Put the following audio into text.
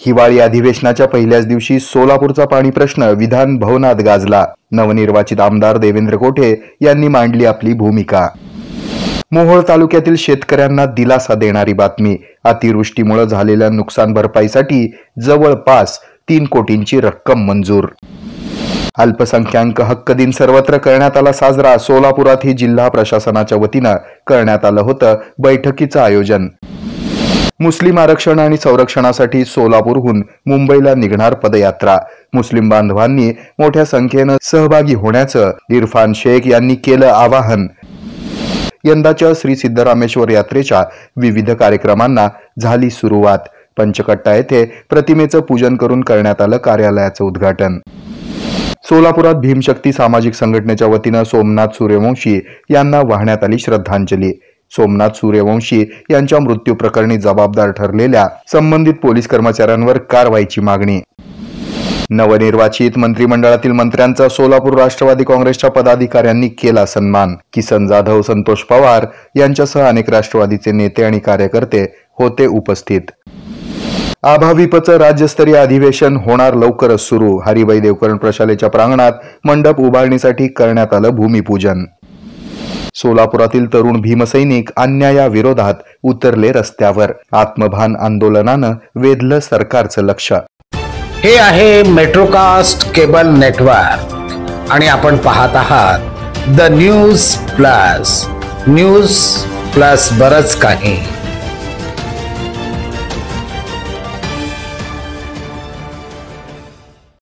हिवाळी अधिवेशनाच्या पहिल्याच दिवशी सोलापूरचा पाणी प्रश्न विधान भवनात गाजला। नवनिर्वाचित आमदार देवेंद्र कोठे यांनी मांडली आपली भूमिका। मोहोळ तालुक्यातील शेतकऱ्यांना दिलासा देणारी बातमी। अतिवृष्टीमुळे झालेल्या नुकसान भरपाईसाठी जवळपास 3 कोटींची रक्कम मंजूर। अल्पसंख्याक हक्क दिन सर्वत्र करण्यात आला साजरा। सोलापुरातही जिल्हा प्रशासनाच्या वतीने करण्यात आलं होतं बैठकीचं आयोजन। मुस्लिम आरक्षण आणि संरक्षणासाठी सोलापूरहून मुंबईला निघणार पदयात्रा। मुस्लिम बांधवांनी मोठ्या संख्येने सहभागी होण्याचं इरफान शेख यांनी केलं आवाहन। यंदाच्या श्री सिद्धरामेश्वर यात्रेच्या विविध कार्यक्रमांना झाली सुरुवात। पंचकट्टा येथे प्रतिमेचं पूजन करून करण्यात आलं कार्यालयाचं उद्घाटन। सोलापुरात भीमशक्ती सामाजिक संघटनेच्या वतीने सोमनाथ सूर्यवंशी यांना वाहण्यात आली श्रद्धांजली। सोमनाथ सूर्यवंशी यांच्या मृत्यू प्रकरणी जबाबदार ठरलेल्या संबंधित पोलीस कर्मचाऱ्यांवर कारवाईची मागणी। नवनिर्वाचित मंत्रिमंडळातील मंत्र्यांचा सोलापूर राष्ट्रवादी काँग्रेसच्या पदाधिकाऱ्यांनी केला सन्मान। किसन जाधव, संतोष पवार यांच्यासह अनेक राष्ट्रवादीचे नेते आणि कार्यकर्ते होते उपस्थित। आभाविपचं राज्यस्तरीय अधिवेशन होणार लवकरच सुरू। हरिभाई देवकरण प्रशालेच्या प्रांगणात मंडप उभारणीसाठी करण्यात आलं भूमिपूजन। सोलापुरातील तरुण भीमसैनिक अन्यायाविरोधात उतरले रस्त्यावर। आत्मभान आंदोलनानं वेधलं सरकारचं लक्ष। हे आहे मेट्रोकास्ट केबल नेटवर्क आणि आपण पाहत आहात द न्यूज प्लस बरच काही।